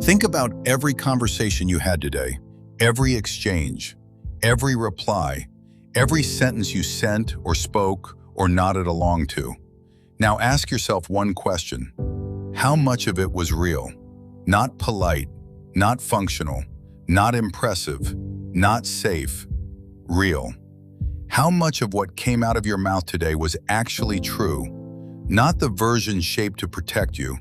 Think about every conversation you had today, every exchange, every reply, every sentence you sent or spoke or nodded along to. Now ask yourself one question. How much of it was real? Not polite, not functional, not impressive, not safe, real. How much of what came out of your mouth today was actually true? Not the version shaped to protect you,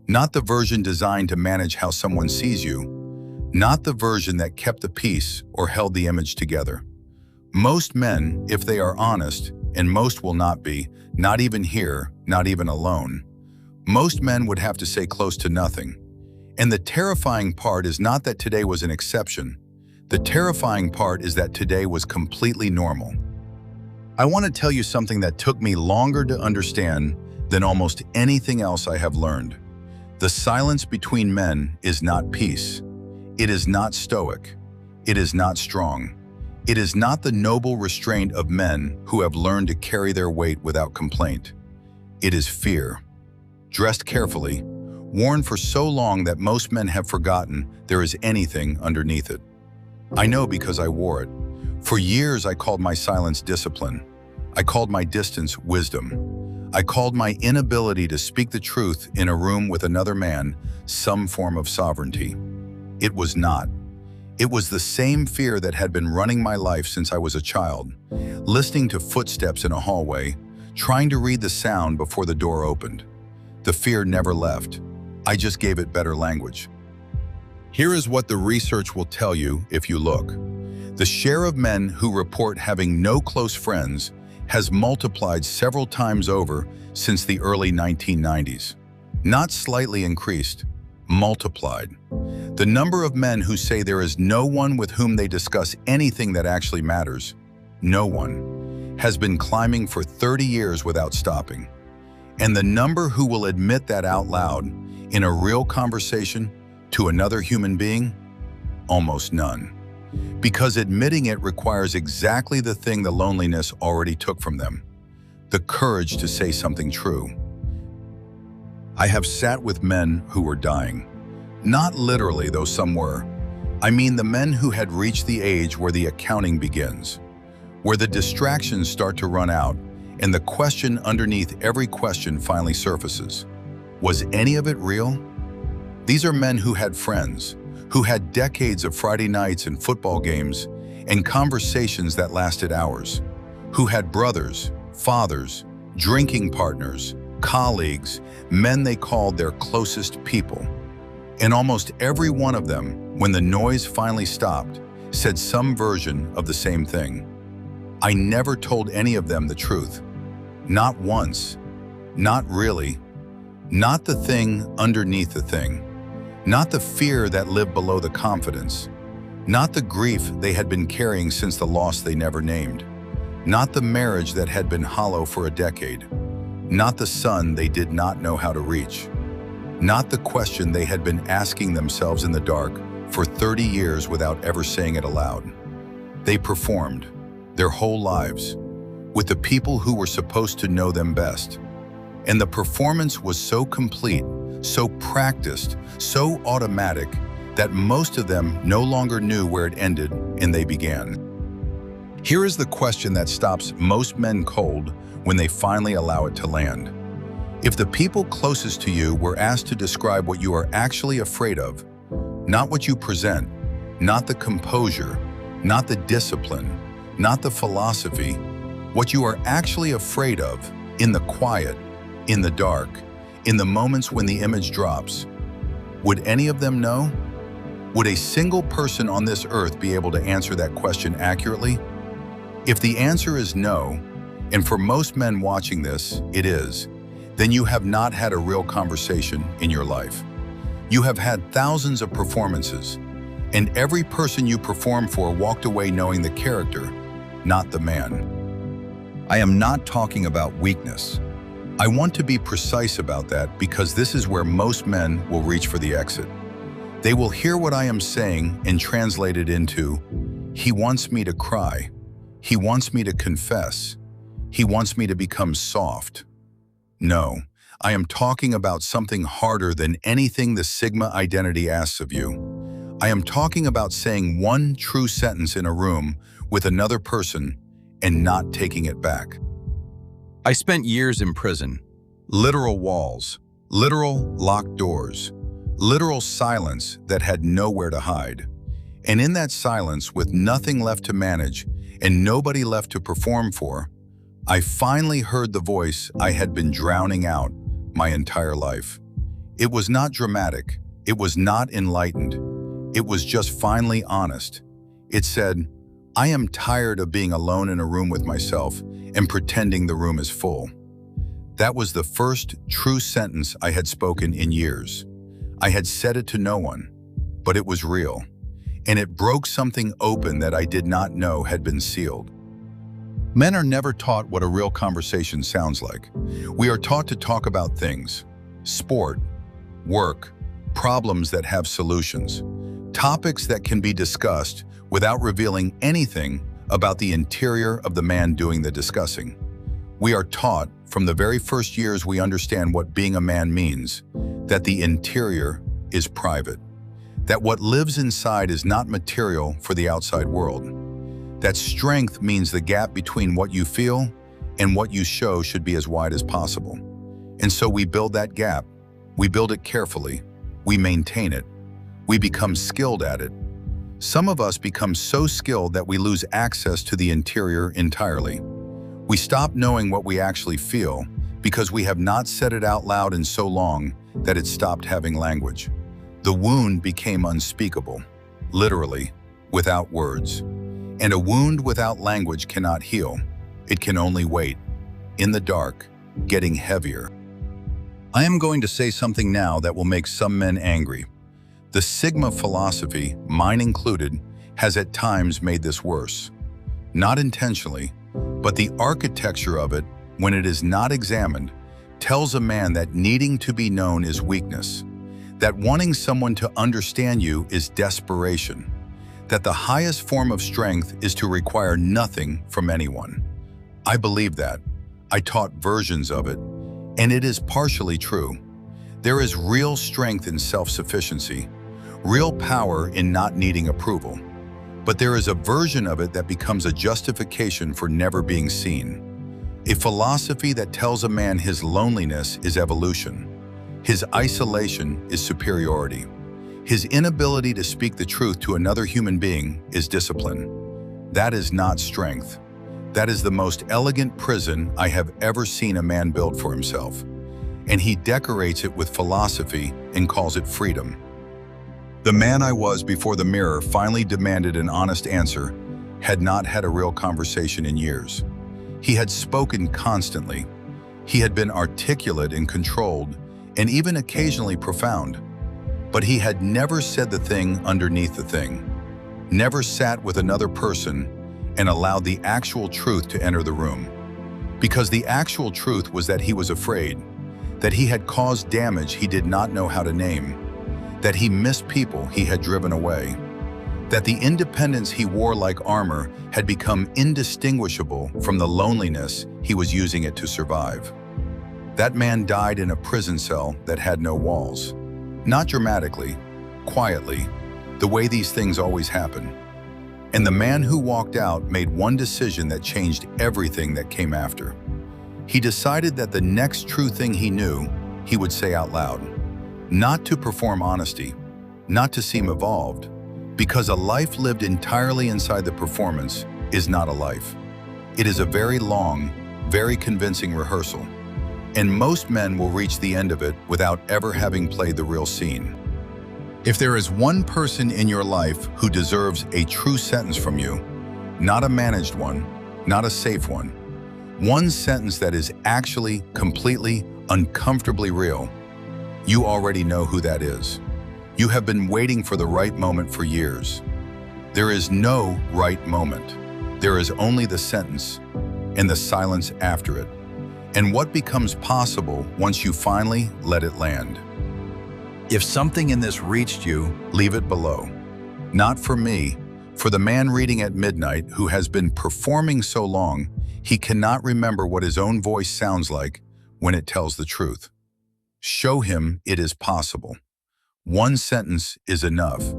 not the version designed to manage how someone sees you, not the version that kept the peace or held the image together. Most men, if they are honest, and most will not be, not even here, not even alone, most men would have to say close to nothing. And the terrifying part is not that today was an exception. The terrifying part is that today was completely normal. I want to tell you something that took me longer to understand than almost anything else I have learned. The silence between men is not peace. It is not stoic. It is not strong. It is not the noble restraint of men who have learned to carry their weight without complaint. It is fear. Dressed carefully, worn for so long that most men have forgotten there is anything underneath it. I know because I wore it. For years I called my silence discipline. I called my distance wisdom. I called my inability to speak the truth in a room with another man some form of sovereignty. It was not. It was the same fear that had been running my life since I was a child, listening to footsteps in a hallway, trying to read the sound before the door opened. The fear never left. I just gave it better language. Here is what the research will tell you if you look. The share of men who report having no close friends has multiplied several times over since the early 1990s. Not slightly increased, multiplied. The number of men who say there is no one with whom they discuss anything that actually matters, no one, has been climbing for 30 years without stopping. And the number who will admit that out loud in a real conversation to another human being, almost none. Because admitting it requires exactly the thing the loneliness already took from them, the courage to say something true. I have sat with men who were dying. Not literally, though some were. I mean the men who had reached the age where the accounting begins, where the distractions start to run out, and the question underneath every question finally surfaces. Was any of it real? These are men who had friends, who had decades of Friday nights and football games and conversations that lasted hours, who had brothers, fathers, drinking partners, colleagues, men they called their closest people. And almost every one of them, when the noise finally stopped, said some version of the same thing. I never told any of them the truth. Not once. Not really. Not the thing underneath the thing. Not the fear that lived below the confidence. Not the grief they had been carrying since the loss they never named. Not the marriage that had been hollow for a decade. Not the son they did not know how to reach. Not the question they had been asking themselves in the dark for 30 years without ever saying it aloud. They performed their whole lives with the people who were supposed to know them best. And the performance was so complete, so practiced, so automatic that most of them no longer knew where it ended and they began. Here is the question that stops most men cold when they finally allow it to land. If the people closest to you were asked to describe what you are actually afraid of, not what you present, not the composure, not the discipline, not the philosophy, what you are actually afraid of in the quiet, in the dark, in the moments when the image drops, would any of them know? Would a single person on this earth be able to answer that question accurately? If the answer is no, and for most men watching this, it is, then you have not had a real conversation in your life. You have had thousands of performances, and every person you performed for walked away knowing the character, not the man. I am not talking about weakness. I want to be precise about that because this is where most men will reach for the exit. They will hear what I am saying and translate it into, he wants me to cry. He wants me to confess. He wants me to become soft. No, I am talking about something harder than anything the Sigma identity asks of you. I am talking about saying one true sentence in a room with another person and not taking it back. I spent years in prison. Literal walls, literal locked doors, literal silence that had nowhere to hide. And in that silence, with nothing left to manage and nobody left to perform for, I finally heard the voice I had been drowning out my entire life. It was not dramatic. It was not enlightened. It was just finally honest. It said, I am tired of being alone in a room with myself and pretending the room is full. That was the first true sentence I had spoken in years. I had said it to no one, but it was real. And it broke something open that I did not know had been sealed. Men are never taught what a real conversation sounds like. We are taught to talk about things, sport, work, problems that have solutions, topics that can be discussed without revealing anything about the interior of the man doing the discussing. We are taught from the very first years we understand what being a man means, that the interior is private, that what lives inside is not material for the outside world. That strength means the gap between what you feel and what you show should be as wide as possible. And so we build that gap. We build it carefully. We maintain it. We become skilled at it. Some of us become so skilled that we lose access to the interior entirely. We stop knowing what we actually feel because we have not said it out loud in so long that it stopped having language. The wound became unspeakable, literally, without words. And a wound without language cannot heal. It can only wait, in the dark, getting heavier. I am going to say something now that will make some men angry. The Sigma philosophy, mine included, has at times made this worse. Not intentionally, but the architecture of it, when it is not examined, tells a man that needing to be known is weakness, that wanting someone to understand you is desperation, that the highest form of strength is to require nothing from anyone. I believe that. I taught versions of it, and it is partially true. There is real strength in self-sufficiency, real power in not needing approval. But there is a version of it that becomes a justification for never being seen. A philosophy that tells a man his loneliness is evolution, his isolation is superiority. His inability to speak the truth to another human being is discipline. That is not strength. That is the most elegant prison I have ever seen a man build for himself. And he decorates it with philosophy and calls it freedom. The man I was before the mirror finally demanded an honest answer, had not had a real conversation in years. He had spoken constantly. He had been articulate and controlled, and even occasionally profound. But he had never said the thing underneath the thing, never sat with another person and allowed the actual truth to enter the room. Because the actual truth was that he was afraid, that he had caused damage he did not know how to name, that he missed people he had driven away, that the independence he wore like armor had become indistinguishable from the loneliness he was using it to survive. That man died in a prison cell that had no walls. Not dramatically, quietly, the way these things always happen. And the man who walked out made one decision that changed everything that came after. He decided that the next true thing he knew, he would say out loud. Not to perform honesty, not to seem evolved, because a life lived entirely inside the performance is not a life. It is a very long, very convincing rehearsal. And most men will reach the end of it without ever having played the real scene. If there is one person in your life who deserves a true sentence from you, not a managed one, not a safe one sentence that is actually completely, uncomfortably real, you already know who that is. You have been waiting for the right moment for years. There is no right moment. There is only the sentence and the silence after it. And what becomes possible once you finally let it land. If something in this reached you, leave it below. Not for me, for the man reading at midnight who has been performing so long, he cannot remember what his own voice sounds like when it tells the truth. Show him it is possible. One sentence is enough,